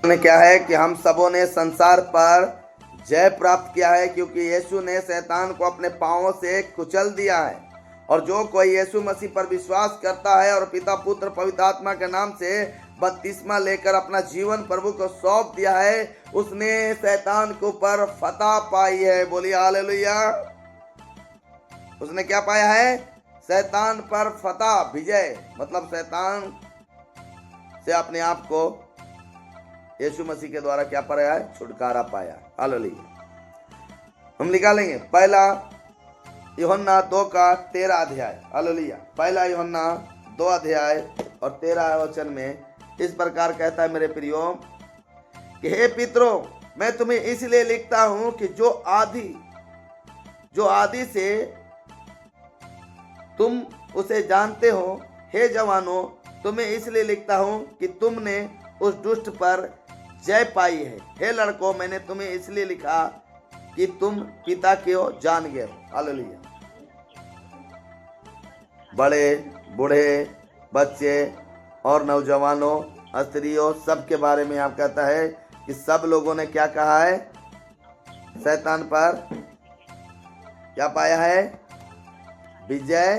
ने क्या है कि हम सबों ने संसार पर जय प्राप्त किया है, क्योंकि यीशु ने शैतान को अपने पांवों से कुचल दिया है। और जो कोई यीशु मसीह पर विश्वास करता है और पिता पुत्र पवित्र आत्मा के नाम से बपतिस्मा लेकर अपना जीवन प्रभु को सौंप दिया है, उसने शैतान के ऊपर फतह पाई है। बोलिए हालेलुया। उसने क्या पाया है? शैतान पर फतह, विजय, मतलब शैतान से अपने आप को यीशु मसीह के द्वारा क्या पाया है? छुटकारा पाया। हालेलुया। हम निकालेंगे पहला यूहन्ना 2 का 13 अध्याय। हालेलुया। पहला यूहन्ना 2 अध्याय और 13 वचन में इस प्रकार कहता है, मेरे प्रियो, कि हे पितरों, मैं तुम्हें इसलिए लिखता हूं कि जो आदि से तुम उसे जानते हो। हे जवानों, तुम्हें इसलिए लिखता हूं कि तुमने उस दुष्ट पर जय पाई है। हे लड़कों, मैंने तुम्हें इसलिए लिखा कि तुम पिता को जान गए हो। हालेलुया। बड़े बूढ़े बच्चे और नौजवानों, स्त्रियों, सब के बारे में आप कहता है कि सब लोगों ने क्या कहा है? शैतान पर क्या पाया है? विजय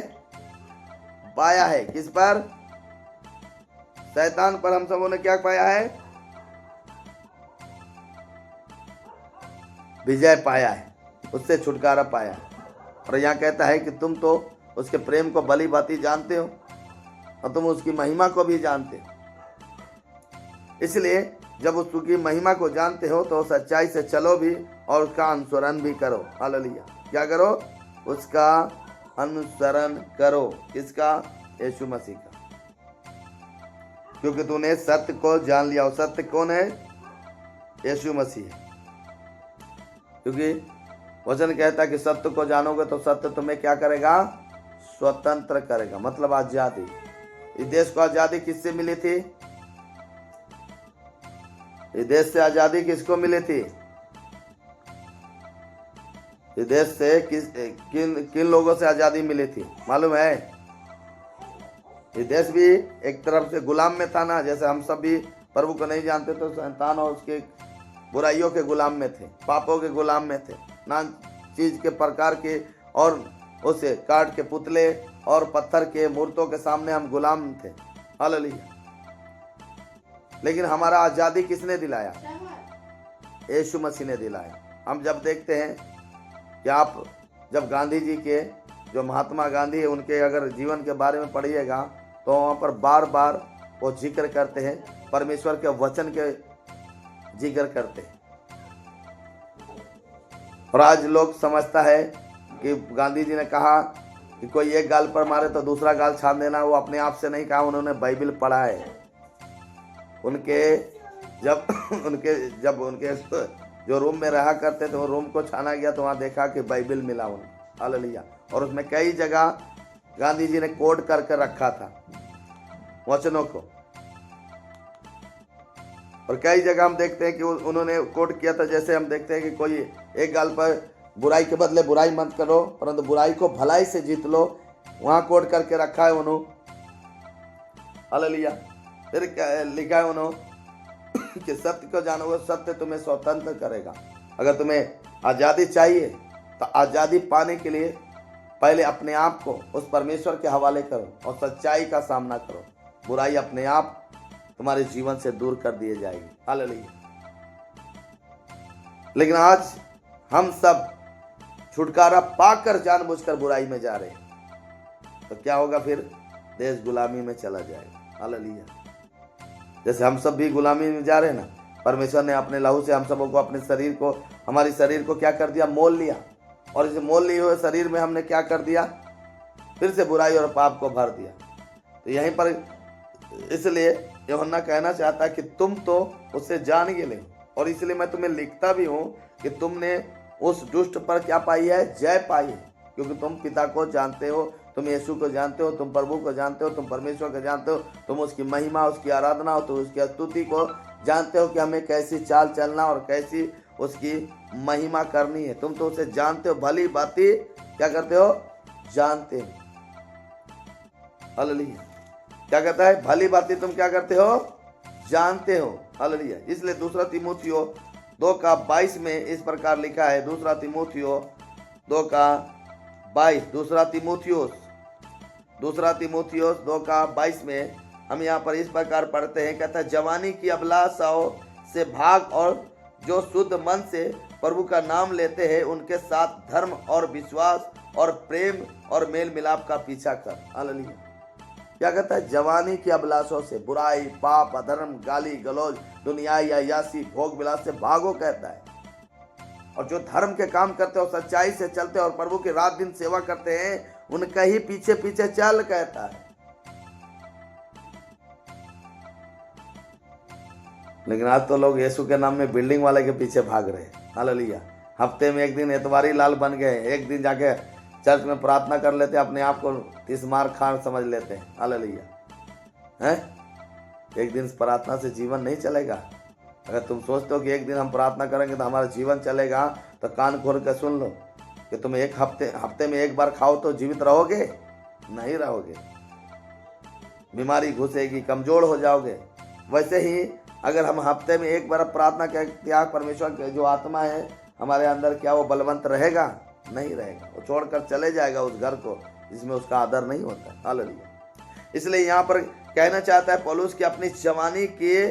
पाया है। किस पर? शैतान पर हम सबों ने क्या पाया है? विजय पाया है, उससे छुटकारा पाया है। और यहाँ कहता है कि तुम तो उसके प्रेम को भली भांति जानते हो और तुम उसकी महिमा को भी जानते हो। इसलिए जब उसकी महिमा को जानते हो तो सच्चाई से चलो भी और उसका अनुसरण भी करो। हालेलुया। क्या करो? उसका अनुसरण करो। किसका? यीशु मसीह का। क्योंकि तूने सत्य को जान लिया। और सत्य कौन है? यीशु मसीह है। क्योंकि वचन कहता है कि सत्य को जानोगे तो सत्य तुम्हें क्या करेगा? स्वतंत्र करेगा, मतलब आजादी। इस देश को आजादी किससे मिली थी? इस देश से आजादी किसको मिली थी? इस देश से किन लोगों से आजादी मिली थी मालूम है? ये देश भी एक तरफ से गुलाम में था ना, जैसे हम सब भी प्रभु को नहीं जानते तो शैतान और उसके बुराइयों के गुलाम में थे, पापों के गुलाम में थे, ना चीज के प्रकार के, और उसे काट के पुतले और पत्थर के मूर्तों के सामने हम गुलाम थे। हालेलुया। लेकिन हमारा आजादी किसने दिलाया? यीशु मसीह ने दिलाया। हम जब देखते हैं कि आप जब गांधी जी के, जो महात्मा गांधी है, उनके अगर जीवन के बारे में पढ़िएगा तो वहाँ पर बार बार वो जिक्र करते हैं, परमेश्वर के वचन के जिक्र करते हैं। और आज लोग समझता है कि गांधी जी ने कहा कि कोई एक गाल पर मारे तो दूसरा गाल छान देना। वो अपने आप से नहीं कहा, उन्होंने बाइबल पढ़ा है। जब उनके जो रूम में रहा करते थे, वो रूम को छाना गया तो वहाँ देखा कि बाइबल मिला उनको। हालेलुया। और उसमें कई जगह गांधी जी ने कोड करके रखा था वचनों को, और कई जगह हम देखते हैं कि उन्होंने कोड किया था। जैसे हम देखते हैं कि कोई एक गाल पर बुराई के बदले बुराई मत करो, परंतु बुराई को भलाई से जीत लो, वहां कोड करके रखा है उन्होंने। हालेलुया। फिर लिखा है उन्होंने कि सत्य को जानोगे, सत्य तुम्हें स्वतंत्र करेगा। अगर तुम्हें आजादी चाहिए तो आजादी पाने के लिए पहले अपने आप को उस परमेश्वर के हवाले करो और सच्चाई का सामना करो। बुराई अपने आप तुम्हारे जीवन से दूर कर दिए जाएगी। हालेलुया। लेकिन आज हम सब छुटकारा पाकर जानबूझकर बुराई में जा रहे हैं, तो क्या होगा? फिर देश गुलामी में चला जाएगा। हालेलुया। जैसे हम सब भी गुलामी में जा रहे हैं ना, परमेश्वर ने अपने लहू से हम सबों को, अपने शरीर को, हमारी शरीर को क्या कर दिया? मोल लिया। और इस मोल लिए हुए शरीर में हमने क्या कर दिया? फिर से बुराई और पाप को भर दिया। तो यहीं पर इसलिए यूहन्ना कहना चाहता है कि तुम तो उसे जान के ले, और इसलिए मैं तुम्हें लिखता भी हूं कि तुमने उस दुष्ट पर क्या पाई है? जय पाई है। क्योंकि तुम पिता को जानते हो, तुम यीशु को जानते हो, तुम प्रभु को जानते हो, तुम परमेश्वर को जानते हो, तुम उसकी महिमा, उसकी आराधना हो, तुम उसकी स्तुति को जानते हो कि हमें कैसी चाल चलना और कैसी उसकी महिमा करनी है। तुम तो उसे जानते हो, भली भांति क्या करते हो? जानते हो। हालेलुया। क्या कहता है? भली भांति तुम क्या करते हो? जानते हो। हालेलुया। इसलिए दूसरा तीमुथियो 2:22 में इस प्रकार लिखा है, दूसरा तीमुथियो 2:22, दूसरा तीमुथियुस 2:22 में हम यहाँ पर इस प्रकार पढ़ते हैं, कहता है जवानी की अभिलाषाओं से भाग और जो शुद्ध मन से प्रभु का नाम लेते हैं उनके साथ धर्म और विश्वास और प्रेम और मेल मिलाप का पीछा कर। हालेलुया। क्या कहता है? जवानी की अभिलाषों से, बुराई, पाप, अधर्म, गाली गलौज, दुनियाई अय्यासी, भोग विलास से भागो कहता है। और जो धर्म के काम करते और सच्चाई से चलते और प्रभु की रात दिन सेवा करते हैं उनका ही पीछे पीछे चल कहता है। लेकिन आज तो लोग यीशु के नाम में बिल्डिंग वाले के पीछे भाग रहे हैं। हालेलुया। हफ्ते में एक दिन एतवारी लाल बन गए, एक दिन जाके चर्च में प्रार्थना कर लेते, अपने आप को तिस्मार खान समझ लेते हैं। हालेलुया। हैं? एक दिन प्रार्थना से जीवन नहीं चलेगा। अगर तुम सोचते हो कि एक दिन हम प्रार्थना करेंगे तो हमारा जीवन चलेगा, तो कान खोल कर सुन लो कि तुम एक हफ्ते में एक बार खाओ तो जीवित रहोगे? नहीं रहोगे। बीमारी घुसेगी, कमजोर हो जाओगे। वैसे ही अगर हम हफ्ते में एक बार प्रार्थना के त्याग, परमेश्वर के जो आत्मा है हमारे अंदर, क्या वो बलवंत रहेगा? नहीं रहेगा। वो छोड़कर चले जाएगा उस घर को जिसमें उसका आदर नहीं होता। हालेलुया। इसलिए यहाँ पर कहना चाहता है पौलुस कि अपनी जवानी के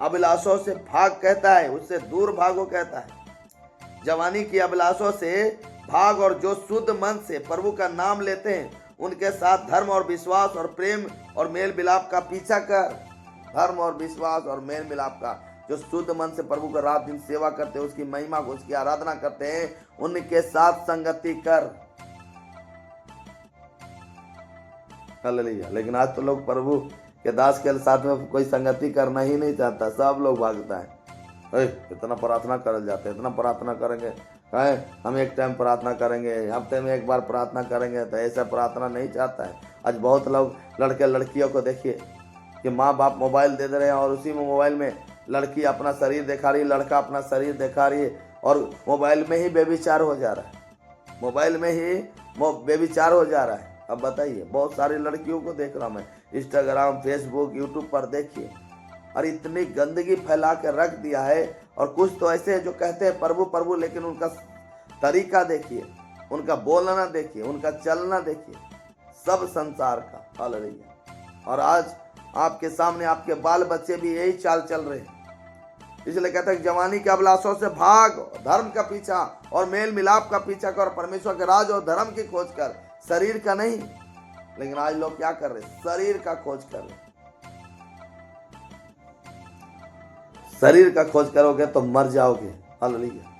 अभिलाषों से भाग कहता है, उससे दूर भागो कहता है। जवानी की अभिलाषों से भाग और जो शुद्ध मन से प्रभु का नाम लेते हैं उनके साथ धर्म और विश्वास और प्रेम और मेल मिलाप का पीछा कर। धर्म और विश्वास और मेल मिलाप का, जो शुद्ध मन से प्रभु का रात दिन सेवा करते हैं, उसकी महिमा को, उसकी आराधना करते हैं, उनके साथ संगति कर। हालेलुया। लेकिन आज तो लोग प्रभु के दास के साथ में कोई संगति करना ही नहीं चाहता। सब लोग भागता है। इतना प्रार्थना कर जाते हैं, इतना प्रार्थना करेंगे, हम एक टाइम प्रार्थना करेंगे, हफ्ते में एक बार प्रार्थना करेंगे, तो ऐसा प्रार्थना नहीं चाहता है। आज बहुत लोग लड़के लड़कियों को देखिए कि माँ बाप मोबाइल दे दे रहे हैं और उसी में मोबाइल में लड़की अपना शरीर दिखा रही है, लड़का अपना शरीर दिखा रही है, और मोबाइल में ही बेविचार हो जा रहा है। मोबाइल में ही बेविचार हो जा रहा है। अब बताइए, बहुत सारी लड़कियों को देख रहा हूँ मैं, इंस्टाग्राम, फेसबुक, यूट्यूब पर देखिए, और इतनी गंदगी फैला के रख दिया है। और कुछ तो ऐसे हैं जो कहते हैं प्रभु प्रभु, लेकिन उनका तरीका देखिए, उनका बोलना देखिए, उनका चलना देखिए, सब संसार का। हालेलुया। और आज आपके सामने आपके बाल बच्चे भी यही चाल चल रहे हैं। इसलिए कहते हैं जवानी के अभिलाषों से भाग, धर्म का पीछा और मेल मिलाप का पीछा कर, परमेश्वर के राज और धर्म की खोज कर, शरीर का नहीं। लेकिन आज लोग क्या कर रहे? शरीर का खोज कर रहे। शरीर का खोज करोगे तो मर जाओगे। हालेलुया।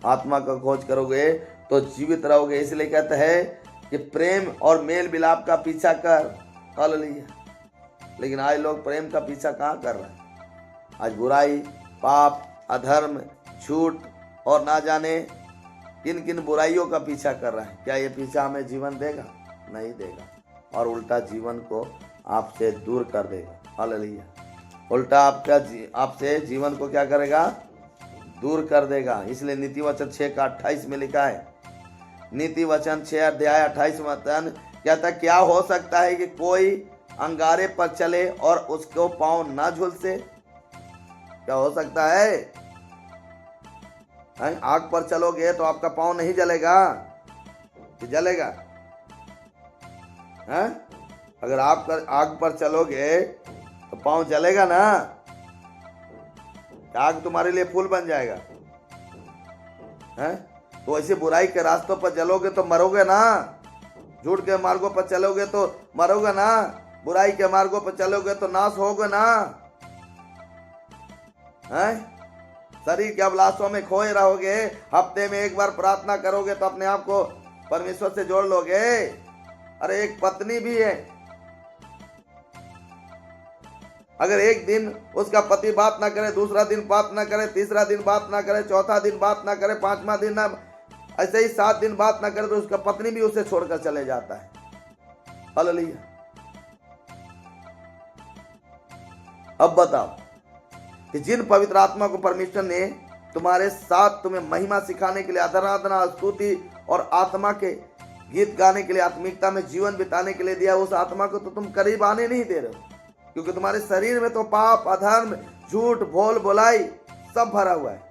आत्मा का खोज करोगे तो जीवित रहोगे। इसलिए कहते हैं कि प्रेम और मेल मिलाप का पीछा कर। हालेलुया। लेकिन आज लोग प्रेम का पीछा कहाँ कर रहे हैं? आज बुराई, पाप, अधर्म, झूठ और ना जाने किन किन बुराइयों का पीछा कर रहा है। क्या ये पीछा हमें जीवन देगा? नहीं देगा, और उल्टा जीवन को आपसे दूर कर देगा। हालेलुया। उल्टा आपसे जीवन को क्या करेगा? दूर कर देगा। इसलिए नीति वचन 6:28 में लिखा है, नीति वचन 6:28 वचन कहता, क्या हो सकता है कि कोई अंगारे पर चले और उसको पांव ना झुलसे? क्या हो सकता है? आग पर चलोगे तो आपका पांव नहीं जलेगा कि जलेगा? हैं? अगर आप आग पर चलोगे तो पांव जलेगा ना? आग तुम्हारे लिए फूल बन जाएगा। हैं? तो ऐसे बुराई के रास्तों पर चलोगे तो मरोगे ना? झूठ के मार्गों पर चलोगे तो मरोगे ना? बुराई के मार्गों पर चलोगे तो नाश होगे ना? हैं? शरीर के अभिलाषों में खोए रहोगे। हफ्ते में एक बार प्रार्थना करोगे तो अपने आप को परमेश्वर से जोड़ लोगे। अरे एक पत्नी भी है, अगर एक दिन उसका पति बात ना करे, दूसरा दिन बात ना करे, तीसरा दिन बात ना करे, चौथा दिन बात ना करे, पांचवा दिन ना, ऐसे ही 7 दिन बात ना करे, तो उसका पत्नी भी उसे छोड़कर चले जाता है। हालेलुया। अब बताओ कि जिन पवित्र आत्मा को परमेश्वर ने तुम्हारे साथ तुम्हें महिमा सिखाने के लिए, आराधना, स्तुति और आत्मा के गीत गाने के लिए, आत्मिकता में जीवन बिताने के लिए दिया, उस आत्मा को तो तुम करीब आने नहीं दे रहे हो। क्योंकि तुम्हारे शरीर में तो पाप, अधर्म, झूठ, भोल बोलाई सब भरा हुआ है।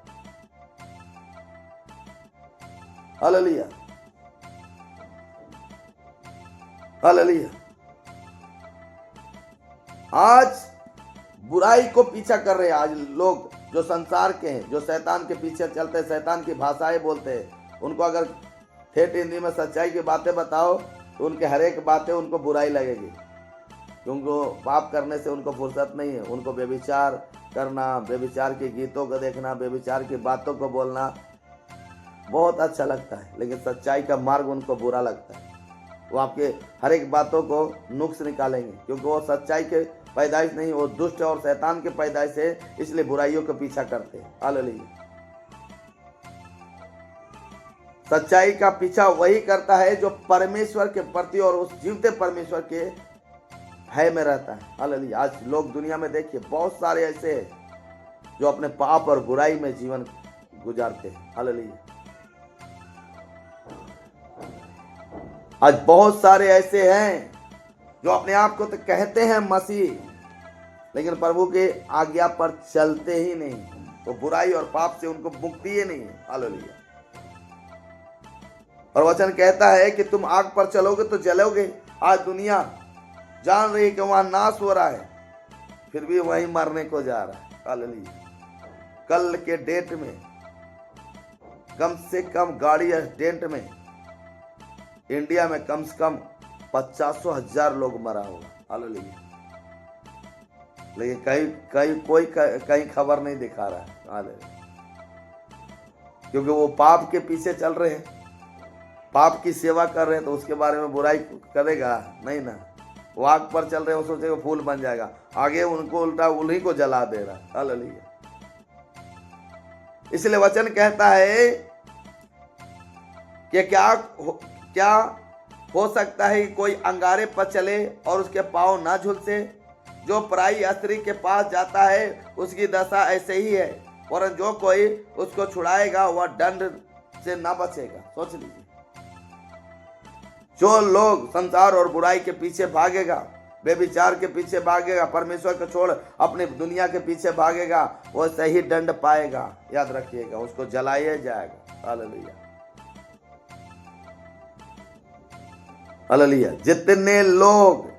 Hallelujah, hallelujah. आज बुराई को पीछा कर रहे हैं आज लोग, जो संसार के हैं, जो शैतान के पीछे चलते हैं, शैतान की भाषाएं बोलते हैं। उनको अगर ठेठ हिंदी में सच्चाई की बातें बताओ तो उनके हर एक बातें उनको बुराई लगेगी, क्योंकि पाप करने से उनको फुर्सत नहीं है। उनको व्यभिचार करना, व्यभिचार के गीतों को देखना, व्यभिचार की बातों को बोलना बहुत अच्छा लगता है, लेकिन सच्चाई का मार्ग उनको बुरा लगता है। वो आपके हर एक बातों को नुक्स निकालेंगे, क्योंकि वो सच्चाई के पैदाइश नहीं, वो दुष्ट और शैतान के पैदाइश है, इसलिए बुराइयों का पीछा करते हैं। हालेलुया। सच्चाई का पीछा वही करता है जो परमेश्वर के प्रति और उस जीवते परमेश्वर के भय में रहता है। हालेलुया। आज लोग दुनिया में देखिए बहुत सारे ऐसे हैं जो अपने पाप और बुराई में जीवन गुजारते हैं। हालेलुया। आज बहुत सारे ऐसे हैं जो अपने आप को तो कहते हैं मसीह, लेकिन प्रभु के आज्ञा पर चलते ही नहीं। तो बुराई और पाप से उनको मुक्ति ही नहीं है। हालेलुया। और वचन कहता है कि तुम आग पर चलोगे तो जलोगे। आज दुनिया जान रही है कि वहां नाश हो रहा है, फिर भी वहीं मरने को जा रहा है। हालेलुया। कल के डेट में कम से कम गाड़ी एक्सीडेंट में इंडिया में कम से कम 50,000 लोग मरा होगा। हालेलुया। लेकिन कहीं खबर नहीं दिखा रहा है। हालेलुया। क्योंकि वो पाप के पीछे चल रहे हैं, पाप की सेवा कर रहे हैं, तो उसके बारे में बुराई करेगा नहीं ना। वो आग पर चल रहे हैं, वो सोचेगा फूल बन जाएगा, आगे उनको उल्टा उन्हीं को जला दे रहा है। हालेलुया। इसलिए वचन कहता है कि क्या हो सकता है कि कोई अंगारे पर चले और उसके पांव ना झुलसे। जो पराई स्त्री के पास जाता है उसकी दशा ऐसे ही है, और जो कोई उसको छुड़ाएगा वह दंड से ना बचेगा। सोच लीजिए, जो लोग संसार और बुराई के पीछे भागेगा, बेविचार के पीछे भागेगा, परमेश्वर को छोड़ अपनी दुनिया के पीछे भागेगा, वो सही दंड पाएगा। याद रखिएगा, उसको जलाया जाएगा। Hallelujah, hallelujah. जितने लोग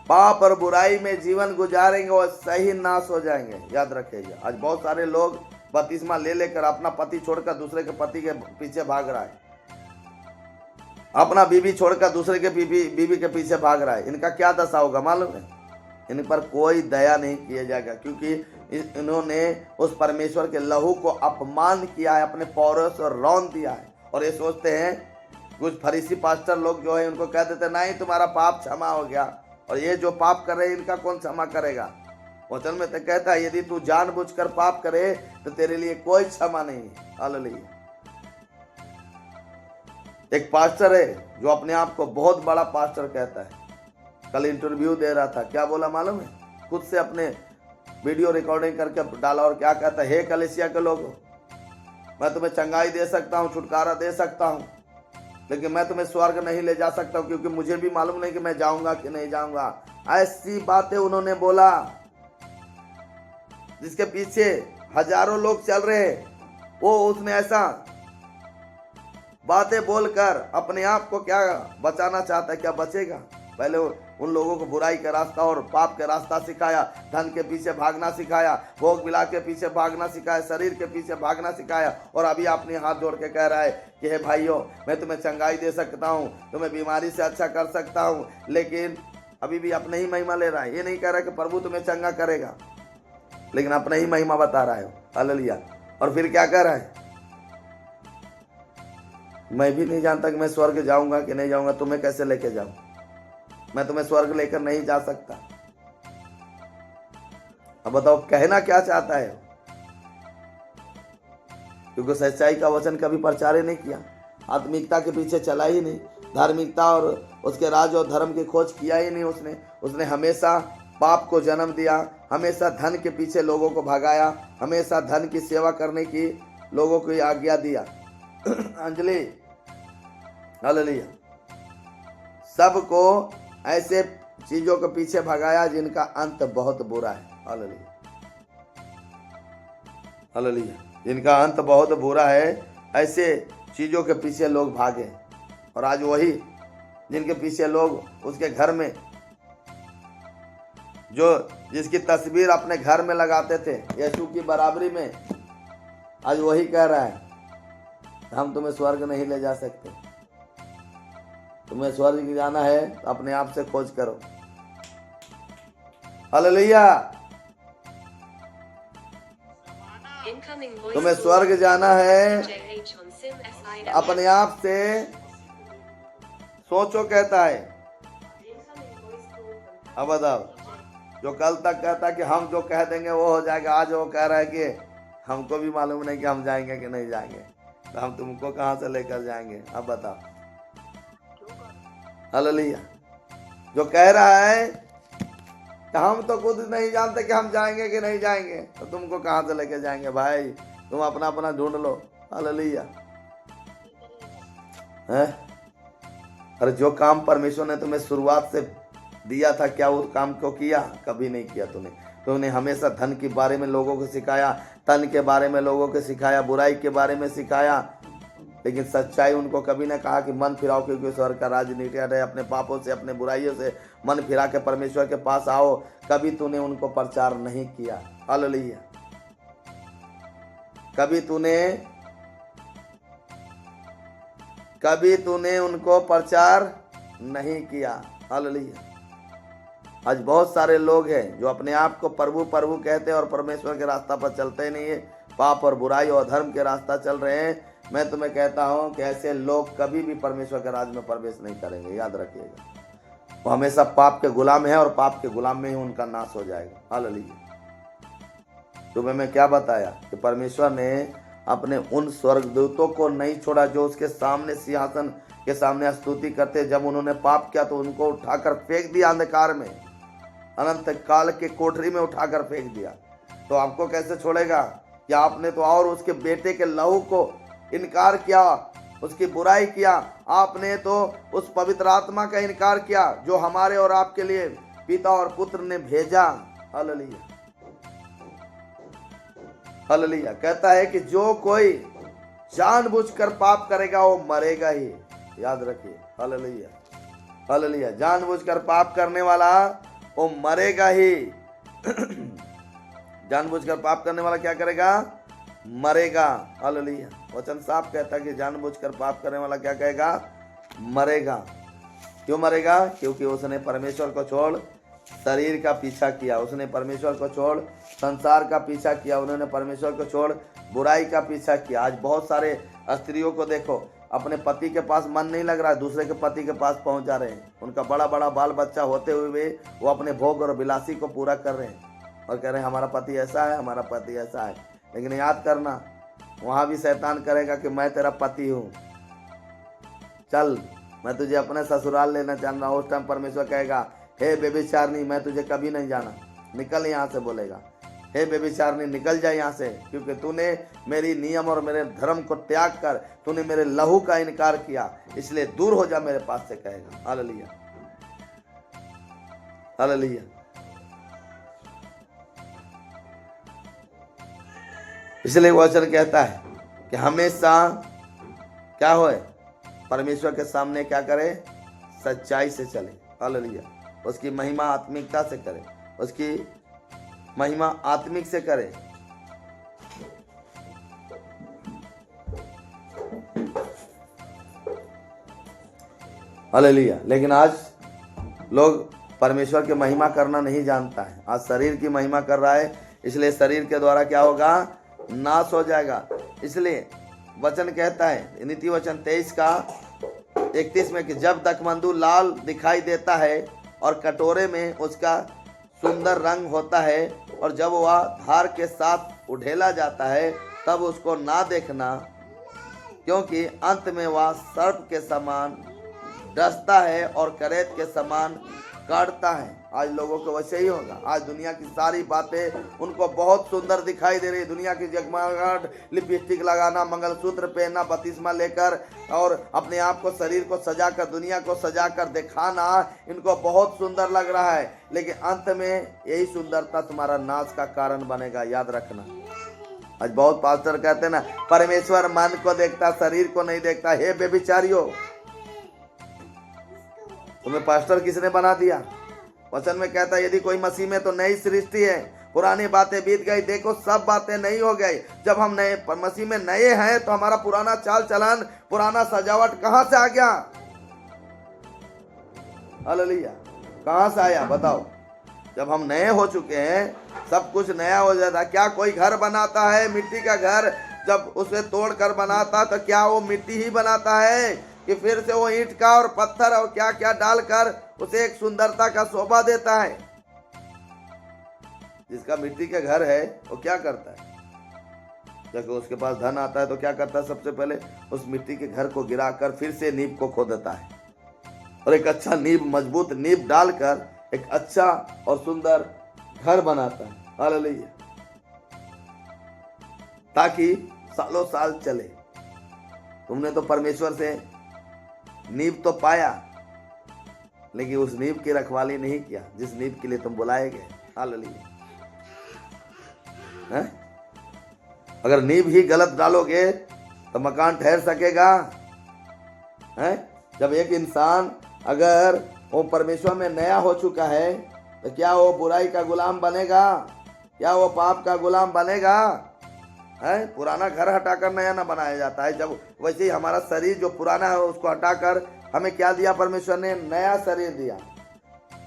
पाप और बुराई में जीवन गुजारेंगे वो सही नाश हो जाएंगे। याद रखिएगा। आज बहुत सारे लोग बपतिस्मा ले लेकर अपना पति छोड़कर दूसरे के पति के पीछे भाग रहा है, अपना बीवी छोड़कर दूसरे के बीवी के पीछे भाग रहा है। इनका क्या दशा होगा मालूम है? इन पर कोई दया नहीं किया जाएगा, क्योंकि इन्होंने उस परमेश्वर के लहू को अपमान किया है, अपने पौरुष और रौन दिया है। और ये सोचते हैं, कुछ फरीसी पास्टर लोग जो है उनको कह देते नहीं तुम्हारा पाप क्षमा हो गया, और ये जो पाप कर रहे हैं इनका कौन क्षमा करेगा? वचन में तो कहता है यदि तू जानबूझकर पाप करे तो तेरे लिए कोई क्षमा नहीं है। हालेलुया। एक पास्टर है जो अपने आप को बहुत बड़ा पास्टर कहता है, कल इंटरव्यू दे रहा था, क्या बोला मालूम है? खुद से अपने वीडियो रिकॉर्डिंग करके डाला, और क्या कहता है, हे कलीसिया के लोगों, मैं तुम्हें चंगाई दे सकता हूँ, छुटकारा दे सकता हूँ, लेकिन मैं तुम्हें स्वर्ग नहीं ले जा सकता हूँ, क्योंकि मुझे भी मालूम नहीं कि मैं जाऊंगा कि नहीं जाऊंगा। ऐसी बातें उन्होंने बोला जिसके पीछे हजारों लोग चल रहे हैं। वो उसने ऐसा बातें बोलकर अपने आप को क्या बचाना चाहता है? क्या बचेगा? पहले उन लोगों को बुराई का रास्ता और पाप का रास्ता सिखाया, धन के पीछे भागना सिखाया, भोग विलास के पीछे भागना सिखाया, शरीर के पीछे भागना सिखाया, और अभी अपने हाथ जोड़ के कह रहा है कि हे भाइयों, मैं तुम्हें चंगाई दे सकता हूँ, तुम्हें बीमारी से अच्छा कर सकता हूँ, लेकिन अभी भी अपने ही महिमा ले रहा है। ये नहीं कह रहा कि प्रभु तुम्हें चंगा करेगा, लेकिन अपने ही महिमा बता रहा है। हालेलुया। और फिर क्या कह रहा है? मैं भी नहीं जानता कि मैं स्वर्ग जाऊंगा कि नहीं जाऊंगा, तुम्हें कैसे लेके जाऊं? मैं तुम्हें स्वर्ग लेकर नहीं जा सकता। अब बताओ कहना क्या चाहता है? क्योंकि सच्चाई का वचन कभी प्रचार ही नहीं किया, आत्मिकता के पीछे चला ही नहीं, धार्मिकता और उसके राज और धर्म की खोज किया ही नहीं। उसने हमेशा पाप को जन्म दिया, हमेशा धन के पीछे लोगों को भगाया, हमेशा धन की सेवा करने की लोगों को आज्ञा दिया। अंजलि, हालेलुया। सबको ऐसे चीजों के पीछे भगाया जिनका अंत बहुत बुरा है। Hallelujah, hallelujah. जिनका अंत बहुत बुरा है, ऐसे चीजों के पीछे लोग भागे। और आज वही जिनके पीछे लोग उसके घर में जो जिसकी तस्वीर अपने घर में लगाते थे यीशु की बराबरी में, आज वही कह रहा है हम तुम्हें स्वर्ग नहीं ले जा सकते। तुम्हें स्वर्ग जाना है तो अपने आप से खोज करो। हालेलुया। तुम्हें स्वर्ग जाना है अपने आप से सोचो, कहता है। अब बताओ, जो कल तक कहता कि हम जो कह देंगे वो हो जाएगा, आज वो कह रहा है कि हमको भी मालूम नहीं कि हम जाएंगे कि नहीं जाएंगे, तो हम तुमको कहां से लेकर जाएंगे। अब बताओ। हालेलुया। जो कह रहा है कि हम तो खुद नहीं जानते कि हम जाएंगे कि नहीं जाएंगे, तो तुमको कहां से लेकर जाएंगे भाई, तुम अपना अपना ढूंढ लो। हालेलुया। अरे जो काम परमेश्वर ने तुम्हें शुरुआत से दिया था, क्या उस काम को किया? कभी नहीं किया। तुमने हमेशा धन के बारे में लोगों को सिखाया, तन के बारे में लोगों को सिखाया, बुराई के बारे में सिखाया, लेकिन सच्चाई उनको कभी ना कहा कि मन फिराओ क्योंकि स्वर्ग का राज निकट है। अपने पापों से, अपने बुराइयों से मन फिरा के परमेश्वर के पास आओ। कभी तूने उनको प्रचार नहीं किया। हालेलुया। कभी तूने उनको प्रचार नहीं किया। हालेलुया। आज बहुत सारे लोग हैं जो अपने आप को प्रभु प्रभु कहते हैं और परमेश्वर के रास्ता पर चलते ही नहीं है, पाप और बुराई और धर्म के रास्ता चल रहे हैं। मैं तुम्हें कहता हूं कि ऐसे लोग कभी भी परमेश्वर के राज में प्रवेश नहीं करेंगे। याद रखिएगा, वो हमेशा पाप के गुलाम है और पाप के गुलाम में ही उनका नाश हो जाएगा। हालेलुया। तुम्हें मैं क्या बताया कि परमेश्वर ने अपने उन स्वर्गदूतों को नहीं छोड़ा जो उसके सामने सिंहासन के सामने स्तुति करते। जब उन्होंने पाप किया तो उनको उठाकर फेंक दिया अंधकार में, अनंत काल के कोठरी में उठाकर फेंक दिया। तो आपको कैसे छोड़ेगा? कि आपने तो और उसके बेटे के लहू को इनकार किया, उसकी बुराई किया। आपने तो उस पवित्र आत्मा का इनकार किया जो हमारे और आपके लिए पिता और पुत्र ने भेजा। Hallelujah, hallelujah. कहता है कि जो कोई जानबूझकर पाप करेगा वो मरेगा ही। याद रखिए। Hallelujah, hallelujah. जानबूझकर पाप करने वाला वो मरेगा ही। जानबूझकर पाप करने वाला क्या करेगा? मरेगा। हालेलुया। वचन साफ कहता है कि जानबूझकर पाप करने वाला क्या कहेगा? मरेगा। क्यों मरेगा? क्योंकि उसने परमेश्वर को छोड़ शरीर का पीछा किया, उसने परमेश्वर को छोड़ संसार का पीछा किया, उन्होंने परमेश्वर को छोड़ बुराई का पीछा किया। आज बहुत सारे स्त्रियों को देखो, अपने पति के पास मन नहीं लग रहा है, दूसरे के पति के पास पहुंच जा रहे हैं। उनका बड़ा बड़ा बाल बच्चा होते हुए वो अपने भोग और विलासी को पूरा कर रहे हैं और कह रहे हैं हमारा पति ऐसा है, हमारा पति ऐसा है। लेकिन याद करना, वहां भी शैतान करेगा कि मैं तेरा पति हूं, चल मैं तुझे अपने ससुराल लेना चाह रहा हूं। उस टाइम परमेश्वर कहेगा हे बेबिचारनी, मैं तुझे कभी नहीं जाना, निकल यहाँ से। बोलेगा हे बेबिचारनी निकल जा यहाँ से, क्योंकि तूने मेरी नियम और मेरे धर्म को त्याग कर तूने मेरे लहू का इनकार किया, इसलिए दूर हो जा मेरे पास से, कहेगा। Hallelujah, hallelujah. इसलिए वचन कहता है कि हमेशा क्या होए, परमेश्वर के सामने क्या करे? सच्चाई से चले। हालेलुया। उसकी महिमा आत्मिकता से करे, उसकी महिमा आत्मिक से करे। हालेलुया। लेकिन आज लोग परमेश्वर की महिमा करना नहीं जानता है, आज शरीर की महिमा कर रहा है, इसलिए शरीर के द्वारा क्या होगा? नाश हो जाएगा। इसलिए वचन कहता है, नीति वचन 23 का 31 में कि जब दखमंदू लाल दिखाई देता है और कटोरे में उसका सुंदर रंग होता है और जब वह धार के साथ उड़ेला जाता है तब उसको ना देखना, क्योंकि अंत में वह सर्प के समान डसता है और करेत के समान काटता है। आज लोगों को वैसे ही होगा। आज दुनिया की सारी बातें उनको बहुत सुंदर दिखाई दे रही है। दुनिया की जगमगाहट, लिपस्टिक लगाना, मंगलसूत्र पहनना, बपतिस्मा लेकर और अपने आप को, शरीर को सजाकर, दुनिया को सजाकर दिखाना इनको बहुत सुंदर लग रहा है। लेकिन अंत में यही सुंदरता तुम्हारा नाश का कारण बनेगा, याद रखना। आज बहुत पास्टर कहते हैं ना, परमेश्वर मन को देखता, शरीर को नहीं देखता। हे बेबिचारियों, तुम्हें पास्टर किसने बना दिया? वचन में कहता है यदि कोई मसीह में तो नई सृष्टि है, पुरानी बातें बीत गई, देखो सब बातें नई हो गई। जब हम नए मसीह में नए हैं तो हमारा पुराना चाल चलन, पुराना सजावट कहां से आ गया? हालेलुया, कहां से आया बताओ? जब हम नए हो चुके हैं, सब कुछ नया हो जाता है। क्या कोई घर बनाता है मिट्टी का घर, जब उसे तोड़ कर बनाता तो क्या वो मिट्टी ही बनाता है कि फिर से वो ईंट का और पत्थर और क्या क्या डालकर उसे एक सुंदरता का शोभा देता है? जिसका मिट्टी का घर है वो क्या करता है? जब उसके पास धन आता है तो क्या करता है? सबसे पहले उस मिट्टी के घर को गिराकर फिर से नींव को खोदता है और एक अच्छा नींव, मजबूत नींव डालकर एक अच्छा और सुंदर घर बनाता है। हालेलुया, ताकि सालों साल चले। तुमने तो परमेश्वर से नींव तो पाया, लेकिन उस नींव की रखवाली नहीं किया जिस नींव के लिए तुम बुलाए गए। हालेलुया, अगर नींव ही गलत डालोगे तो मकान ठहर सकेगा? है? जब एक इंसान अगर वो परमेश्वर में नया हो चुका है तो क्या वो बुराई का गुलाम बनेगा? क्या वो पाप का गुलाम बनेगा? है? पुराना घर हटाकर नया ना बनाया जाता है। जब वैसे ही हमारा शरीर जो पुराना है उसको हटाकर हमें क्या दिया? परमेश्वर ने नया शरीर दिया।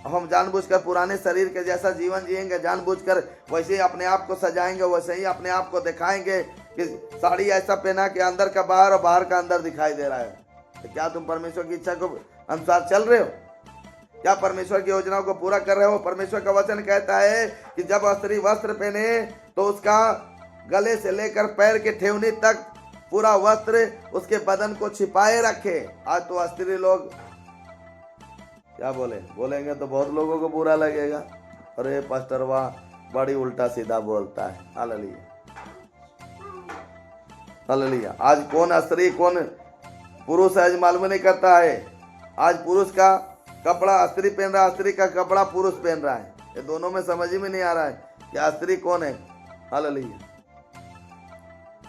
अब हम जानबूझकर पुराने शरीर के जैसा जीवन जिएंगे, जानबूझकर वैसे ही अपने आप को सजाएंगे, वैसे ही अपने आप को दिखाएंगे कि साड़ी ऐसा पहना कि अंदर का बाहर और बाहर का अंदर दिखाई दे रहा है। तो क्या तुम परमेश्वर की इच्छा को अनुसार चल रहे हो? क्या परमेश्वर की योजनाओं को पूरा कर रहे हो? परमेश्वर का वचन कहता है कि जब स्त्री वस्त्र पहने तो उसका गले से लेकर पैर के ठेवनी तक पूरा वस्त्र उसके बदन को छिपाए रखे। आज तो स्त्री लोग क्या बोलेंगे तो बहुत लोगों को बुरा लगेगा, अरे पास्टर वाह बड़ी उल्टा सीधा बोलता है। Hallelujah, hallelujah. आज कौन स्त्री कौन पुरुष है मालूम नहीं करता है। आज पुरुष का कपड़ा स्त्री पहन रहा है, स्त्री का कपड़ा पुरुष पहन रहा है। ये दोनों में समझ ही में नहीं आ रहा है कि स्त्री कौन है। हालेलुया,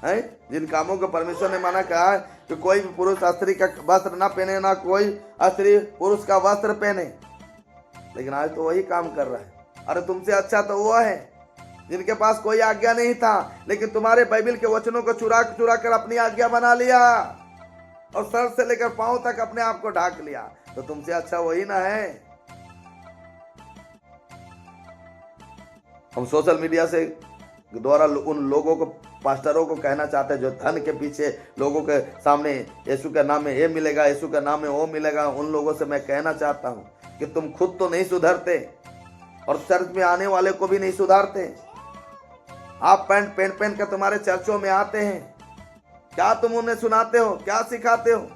है? जिन कामों को परमेश्वर ने माना कहा है कि कोई भी पुरुष स्त्री का वस्त्र ना पहने, ना कोई स्त्री पुरुष का वस्त्र पहने, लेकिन आज तो वही काम कर रहा है। अरे तुमसे अच्छा तो वो है जिनके पास कोई आज्ञा नहीं था, लेकिन तुम्हारे बाइबल के वचनों को चुरा कर अपनी आज्ञा बना लिया और सर से लेकर पांव तक अपने आप को ढाक लिया। तो तुमसे अच्छा वही ना है। हम सोशल मीडिया से द्वारा उन लोगों को, पास्टरों को कहना चाहते हैं जो धन के पीछे लोगों के सामने यीशु के नाम में ये मिलेगा, यीशु के नाम में वो मिलेगा, उन लोगों से मैं कहना चाहता हूं कि तुम खुद तो नहीं सुधरते और चर्च में आने वाले को भी नहीं सुधारते। आप पैंट पहन कर तुम्हारे चर्चों में आते हैं, क्या तुम उन्हें सुनाते हो? क्या सिखाते हो?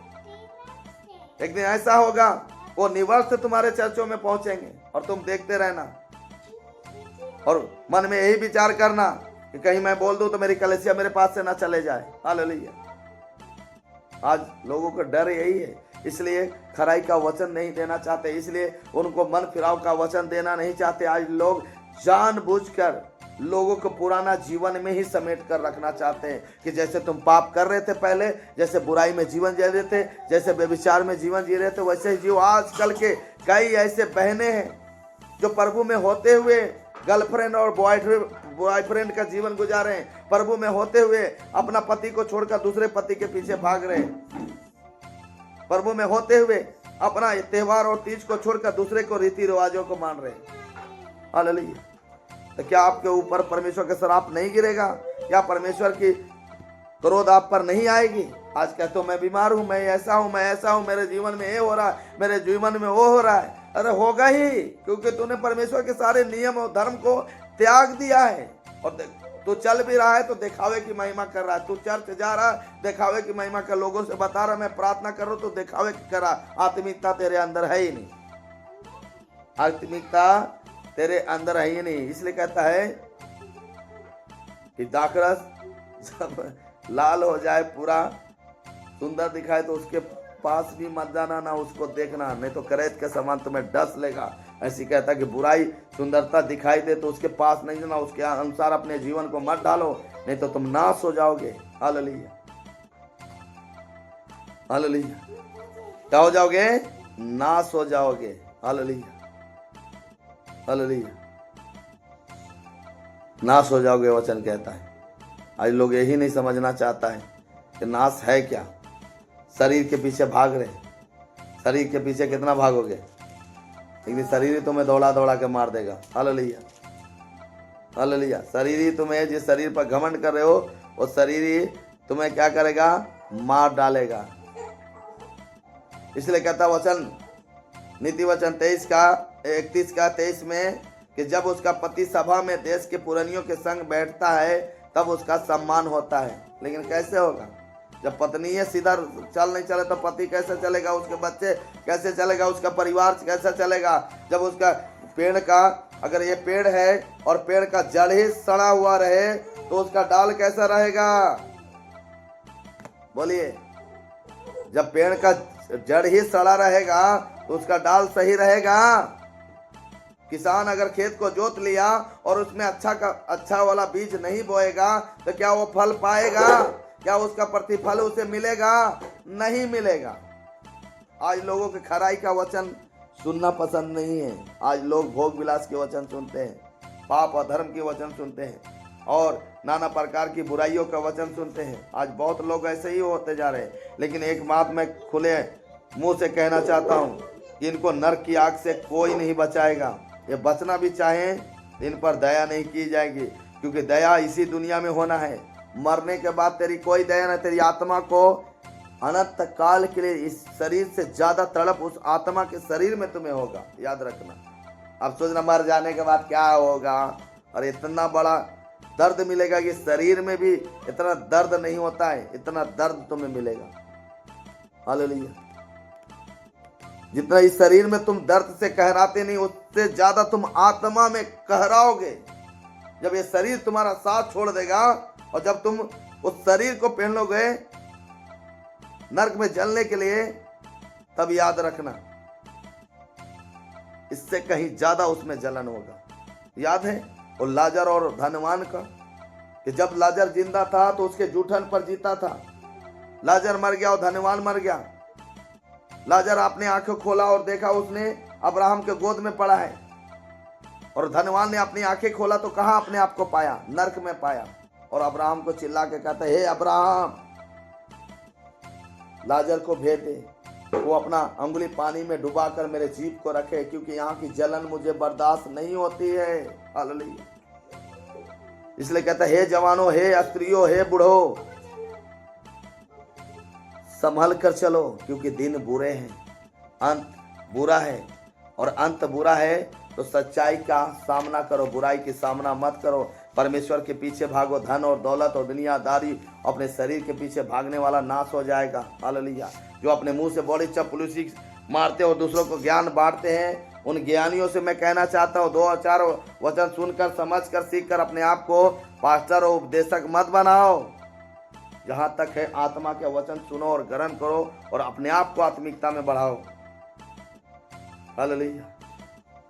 एक दिन ऐसा होगा वो निवर्ष तुम्हारे चर्चों में पहुंचेंगे और तुम देखते रहना और मन में यही विचार करना कि कहीं मैं बोल दूं तो मेरी कलीसिया मेरे पास से ना चले जाए। हालेलुया। आज लोगों का डर यही है, इसलिए खराई का वचन नहीं देना चाहते, इसलिए उनको मन फिराव का वचन देना नहीं चाहते। आज लोग जानबूझकर लोगों को पुराना जीवन में ही समेट कर रखना चाहते हैं कि जैसे तुम पाप कर रहे थे पहले, जैसे बुराई में जीवन जी रहे थे, जैसे व्यभिचार में जीवन जी रहे थे, वैसे ही जियो। आजकल के कई ऐसे बहनें हैं जो प्रभु में होते हुए गर्लफ्रेंड और बॉयफ्रेंड का जीवन गुजारे हैं, प्रभु में होते हुए अपना पति को छोड़कर दूसरे पति के पीछे भाग रहे हैं, प्रभु में होते हुए अपना त्योहार और तीज को छोड़कर दूसरे को रीति रिवाजों को मान रहे हैं। हालेलुया। तो क्या आपके ऊपर परमेश्वर का श्राप नहीं गिरेगा? क्या परमेश्वर की क्रोध आप पर नहीं आएगी? आज कहते हो मैं बीमार हूं, मैं ऐसा हूं, मेरे जीवन में ये हो रहा है, मेरे जीवन में वो हो रहा है। अरे होगा ही, क्योंकि तूने परमेश्वर के सारे नियम और धर्म को त्याग दिया है। और तू चल भी रहा है तो दिखावे की महिमा कर रहा है। तू चर्च जा रहा है, दिखावे की महिमा कर, लोगों से बता रहा मैं प्रार्थना कर रहा हूं तो दिखावे की कर रहा। आत्मिकता तेरे अंदर है ही नहीं। आत्मिकता तेरे अंदर है ही नहीं। इसलिए कहता है कि दाखरस जब लाल हो जाए, पूरा सुंदर दिखाए, तो उसके पास भी मत जाना, ना उसको देखना, नहीं तो करेत के समान तुम्हें डस लेगा। ऐसी कहता है कि बुराई सुंदरता दिखाई दे तो उसके पास नहीं जाना, उसके अनुसार अपने जीवन को मत डालो, नहीं तो तुम नाश हो जाओगे। Hallelujah, hallelujah. क्या हो जाओगे? नाश हो जाओगे। हालेलुया, हालेलुया, नाश हो जाओगे वचन कहता है। आज लोग यही नहीं समझना चाहता है कि नाश है क्या। शरीर के पीछे भाग रहे, शरीर के पीछे कितना भागोगे, लेकिन शरीर ही तुम्हें दौड़ा दौड़ा के मार देगा। Hallelujah, hallelujah. शरीर ही तुम्हें, जिस शरीर पर घमंड कर रहे हो, वो शरीर ही तुम्हें क्या करेगा? मार डालेगा। इसलिए कहता वचन, नीति वचन 31 का 23 में कि जब उसका पति सभा में देश के पुरनियों के संग बैठता है तब उसका सम्मान होता है। लेकिन कैसे होगा? जब पत्नी है सीधा चल नहीं चले तो पति कैसे चलेगा? उसके बच्चे कैसे चलेगा? उसका परिवार कैसे चलेगा? जब उसका पेड़ का, अगर ये पेड़ है और पेड़ का जड़ ही सड़ा हुआ रहे तो उसका डाल कैसा रहेगा? बोलिए। जब पेड़ का जड़ ही सड़ा रहेगा तो उसका डाल सही रहेगा? किसान अगर खेत को जोत लिया और उसमें अच्छा वाला बीज नहीं बोएगा तो क्या वो फल पाएगा? क्या उसका प्रतिफल उसे मिलेगा? नहीं मिलेगा। आज लोगों के खराई का वचन सुनना पसंद नहीं है। आज लोग भोग विलास के वचन सुनते हैं, पाप और धर्म के वचन सुनते हैं और नाना प्रकार की बुराइयों का वचन सुनते हैं। आज बहुत लोग ऐसे ही होते जा रहे हैं। लेकिन एक बात मैं खुले मुंह से कहना चाहता हूँ कि इनको नरक की आग से कोई नहीं बचाएगा। ये बचना भी चाहें, इन पर दया नहीं की जाएगी, क्योंकि दया इसी दुनिया में होना है। मरने के बाद तेरी कोई दया नहीं। तेरी आत्मा को अनंत काल के लिए इस शरीर से ज्यादा तड़प उस आत्मा के शरीर में तुम्हें होगा। याद रखना। अब सोचना मर जाने के बाद क्या होगा, और इतना बड़ा दर्द मिलेगा कि शरीर में भी इतना दर्द नहीं होता है, इतना दर्द तुम्हें मिलेगा। हालेलुया। जितना इस शरीर में तुम दर्द से कहराते नहीं, उससे ज्यादा तुम आत्मा में कहराओगे जब ये शरीर तुम्हारा साथ छोड़ देगा। और जब तुम उस शरीर को पहन लोगे नरक में जलने के लिए, तब याद रखना इससे कहीं ज्यादा उसमें जलन होगा। याद है वो लाजर और धनवान का, कि जब लाजर जिंदा था तो उसके जूठन पर जीता था। लाजर मर गया और धनवान मर गया। लाजर आपने आंखें खोला और देखा उसने अब्राहम के गोद में पड़ा है, और धनवान ने अपनी आंखें खोला तो कहां अपने आप को पाया? नरक में पाया। और अब्राहम को चिल्ला के कहता है, हे अब्राहम, लाजर को भेज दे, वो अपना अंगुली पानी में डुबा कर मेरे जीभ को रखे, क्योंकि यहाँ की जलन मुझे बर्दाश्त नहीं होती है। हालेलुया। इसलिए कहता है, हे जवानों, हे स्त्रियों, हे बूढ़ों, संभल कर चलो, क्योंकि दिन बुरे हैं, अंत बुरा है। और अंत बुरा है तो सच्चाई का सामना करो, बुराई की सामना मत करो। परमेश्वर के पीछे भागो। धन और दौलत और दुनियादारी, अपने शरीर के पीछे भागने वाला नाश हो जाएगा। हालेलुया। जो अपने मुंह से बड़ी चपलूसी मारते और दूसरों को ज्ञान बांटते हैं, उन ज्ञानियों से मैं कहना चाहता हूँ, 2 और 4 वचन सुनकर, समझकर, सीखकर अपने आप को पास्टर और उपदेशक मत बनाओ। जहां तक है आत्मा के वचन सुनो और ग्रहण करो और अपने आप को आत्मिकता में बढ़ाओ। हालेलुया।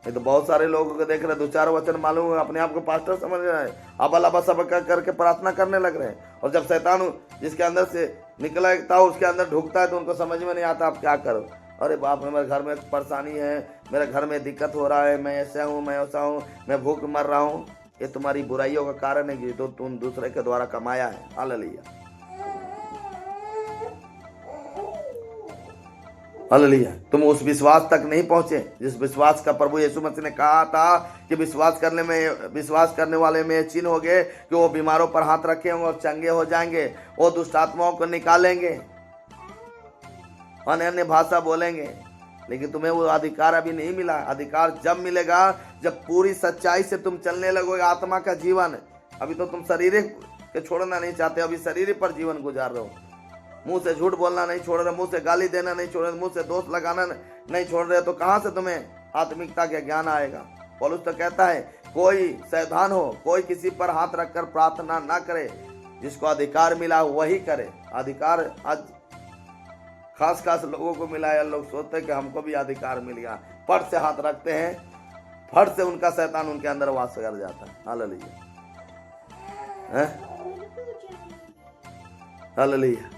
ये तो बहुत सारे लोगों को देख रहे, 2-4 वचन मालूम है, अपने आप को पास्टर समझ रहे हैं, अबला बसा करके प्रार्थना करने लग रहे हैं। और जब शैतान जिसके अंदर से निकलता उसके अंदर ढुकता है तो उनको समझ में नहीं आता आप क्या करो। अरे बाप रे, मेरे घर में परेशानी है, मेरे घर में दिक्कत हो रहा है, मैं ऐसा हूँ, मैं ऐसा हूँ, मैं भूख मर रहा हूँ। ये तुम्हारी बुराइयों का कारण है कि तो तुम दूसरे के द्वारा कमाया है। Hallelujah, hallelujah. तुम उस विश्वास तक नहीं पहुंचे जिस विश्वास का प्रभु यीशु मसीह ने कहा था कि विश्वास करने वाले में चिन्ह होंगे कि वो बीमारों पर हाथ रखेंगे और चंगे हो जाएंगे, वो दुष्ट आत्माओं को निकालेंगे, अन्य भाषा बोलेंगे। लेकिन तुम्हें वो अधिकार अभी नहीं मिला। अधिकार जब मिलेगा जब पूरी सच्चाई से तुम चलने लगोगे आत्मा का जीवन। अभी तो तुम शरीर के छोड़ना नहीं चाहते, अभी शरीर पर जीवन गुजार रहे हो। मुंह से झूठ बोलना नहीं छोड़ रहे, मुंह से गाली देना नहीं छोड़ रहे, मुंह से दोष लगाना नहीं छोड़ रहे, तो कहां से तुम्हें आत्मिकता का ज्ञान आएगा। पौलुस तो कहता है कोई सावधान हो, कोई किसी पर हाथ रखकर प्रार्थना ना करे, जिसको अधिकार मिला वही करे। अधिकार आज खास लोगों को मिला है, लोग सोचते हैं कि हमको भी अधिकार मिल गया, फट से हाथ रखते हैं, फट से उनका शैतान उनके अंदर वास कर जाता है। Hallelujah, hallelujah.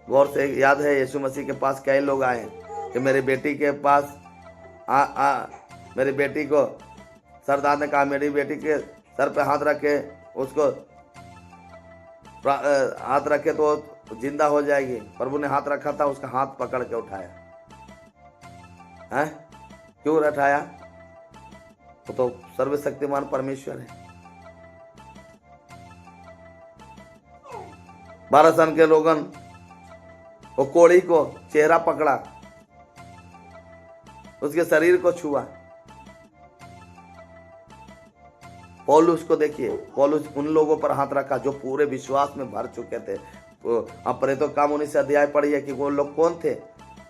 गौर से याद है यीशु मसीह के पास कई लोग आए कि मेरी बेटी के पास मेरी बेटी को सरदार ने कहा मेरी बेटी के सर पे हाथ रखे, उसको हाथ रखे तो जिंदा हो जाएगी। प्रभु ने हाथ रखा था, उसका हाथ पकड़ के उठाया है। क्यों उठाया? वो तो सर्वशक्तिमान परमेश्वर है। 12 सन के लोगन वो कोढ़ी को चेहरा पकड़ा, उसके शरीर को छुआ। पौलुस को देखिए, पौलुस उन लोगों पर हाथ रखा जो पूरे विश्वास में भर चुके थे। अब प्रेरितों का काम 19 अध्याय पढ़िए कि वो लोग कौन थे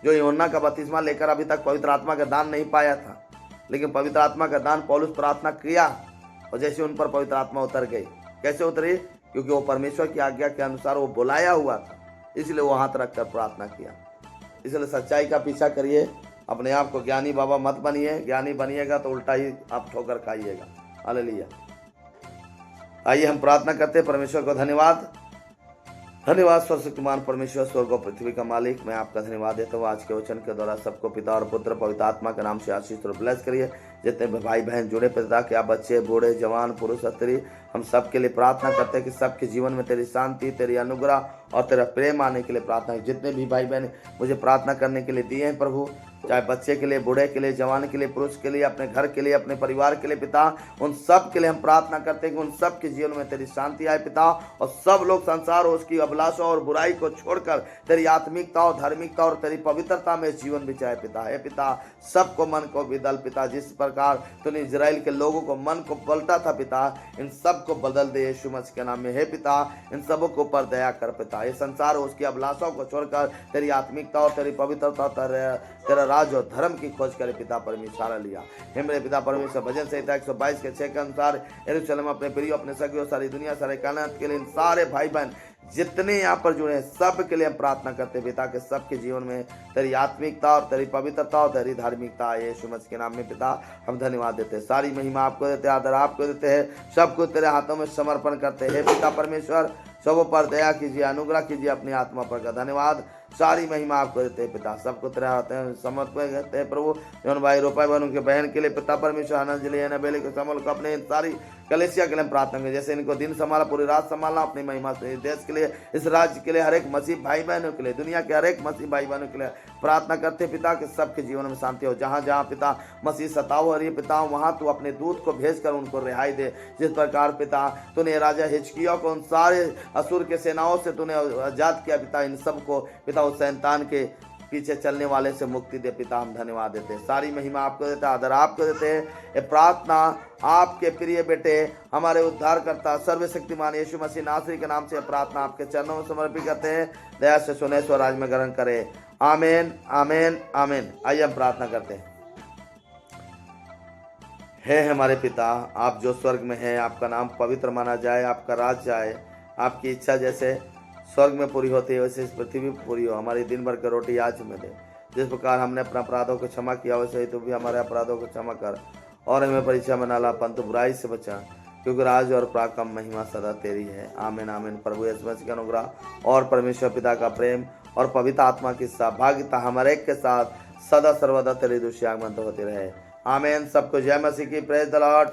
जो यूहन्ना का बपतिस्मा लेकर अभी तक पवित्र आत्मा का दान नहीं पाया था, लेकिन पवित्र आत्मा का दान पौलुस प्रार्थना किया और जैसे उन पर पवित्र आत्मा उतर गई। कैसे उतरी? क्योंकि वो परमेश्वर की आज्ञा के अनुसार वो बुलाया हुआ था, इसलिए वो हाथ रखकर प्रार्थना किया। इसलिए सच्चाई का पीछा करिए, अपने आप को ज्ञानी बाबा मत बनिए। ज्ञानी बनिएगा तो उल्टा ही आप ठोकर खाइएगा। हालेलुया। आइए हम प्रार्थना करते हैं। परमेश्वर को धन्यवाद, धन्यवाद सर्वशक्तिमान परमेश्वर, स्वर्ग और पृथ्वी का मालिक। मैं आपका धन्यवाद देता हूँ आज के वचन के द्वारा सबको पिता और पुत्र पवित्र आत्मा के नाम से आशीष और ब्लेस करिए। जितने भी भाई बहन जुड़े पिता, क्या बच्चे, बूढ़े, जवान, पुरुष, स्त्री, हम सब के लिए प्रार्थना करते हैं कि सबके जीवन में तेरी शांति, तेरी अनुग्रह और तेरा प्रेम आने के लिए प्रार्थना। जितने भी भाई बहन मुझे प्रार्थना करने के लिए दिए हैं प्रभु, चाहे बच्चे के लिए, बूढ़े के लिए, जवान के लिए, पुरुष के लिए, अपने घर के लिए, अपने परिवार के लिए पिता, उन सब के लिए हम प्रार्थना करते हैं कि उन सब के जीवन में तेरी शांति आए पिता, और सब लोग संसार और उसकी अभिलाषा और बुराई को छोड़कर तेरी आत्मिकता और धार्मिकता और तेरी पवित्रता में जीवन बिताए पिता। हे पिता, सबको मन को बदल पिता, जिस प्रकार तूने इजराइल के लोगों को मन को पलटा था पिता, इन सब को बदल दे यीशु मसीह के नाम में। हे पिता, इन सबों के ऊपर दया कर पिता। ये संसार और उसकी अभिलाषाओं को छोड़कर तेरी आत्मिकता और तेरी पवित्रता, तेरा राज और धर्म की खोज करे पिता परमेश्वर लिया। हे मेरे पिता परमेश्वर, भजन संहिता 122 के 6 के अनुसार यरूशलेम अपने प्रिय, अपने सगे, सारी दुनिया, सारे कायनात के लिए इन सारे भाई बहन जितने यहाँ पर जुड़े हैं सब के लिए हम प्रार्थना करते हैं पिता, के सबके जीवन में तेरी आत्मिकता और तेरी पवित्रता और तेरी धार्मिकता आए यीशु मसीह के नाम में पिता। हम धन्यवाद देते हैं, सारी महिमा आपको देते हैं, आदर आपको देते हैं, सबको तेरे हाथों में समर्पण करते हैं। पिता परमेश्वर, सबों पर दया कीजिए, अनुग्रह कीजिए, अपनी आत्मा पर का धन्यवाद, सारी महिमा आपको देते हैं पिता। सबको तेरे हाथों में समर्पण करते हैं प्रभु। जौन भाई रोपाई बहन के बहन के लिए पिता परमेश्वर, आनंद बेले के समल को अपने सारी कलेसिया के लिए प्रार्थना करें, जैसे इनको दिन संभाला, पूरी रात संभालना, अपनी महिमा से देश के लिए, इस राज्य के लिए, हर एक मसीह भाई बहनों के लिए, दुनिया के हर एक मसीह भाई बहनों के लिए प्रार्थना करते पिता कि सबके जीवन में शांति हो। जहाँ जहाँ पिता मसीह सताव हो रही है पिता, वहाँ तू अपने दूत को भेजकर उनको रिहाई दे। जिस प्रकार पिता तूने राजा हिजकिय्याह को उन सारे असुर के सेनाओं से तूने आजाद किया पिता, इन सबको पिता उस शैतान के पीछे चलने वाले से मुक्ति दे पिता। हम धन्यवाद देते हैं, सारी महिमा आपको देते हैं, आदर आपको देते हैं। ये प्रार्थना आपके प्रिय बेटे, हमारे उद्धारकर्ता सर्वशक्तिमान यीशु मसीह नासरी के नाम से प्रार्थना आपके चरणों में समर्पित करते हैं। दया से सुने, स्वराज में ग्रहण करें। आमीन, आमीन, आमीन। आइए हम प्रार्थना करते हैं। हे हमारे पिता, आप जो स्वर्ग में हैं, आपका नाम पवित्र माना जाए, आपका राज आए, आपकी इच्छा जैसे स्वर्ग में पूरी होती है वैसे इस पृथ्वी में पूरी हो। हमारी दिन भर की रोटी आज हमें दे, जिस प्रकार हमने अपने अपराधों को क्षमा किया वैसे ही तू भी हमारे अपराधों को क्षमा कर, और हमें परीक्षा में न ला, परंतु बुराई से बचा, क्योंकि राज और पराक्रम महिमा सदा तेरी है। आमीन, आमीन। प्रभु यीशु मसीह का अनुग्रह और परमेश्वर पिता का प्रेम और पवित्र आत्मा की सहभागिता हमारे एक के साथ सदा सर्वदा तेरी दूसरी आगमन होती रहे। आमीन। सबको जय मसीह की। Praise the Lord.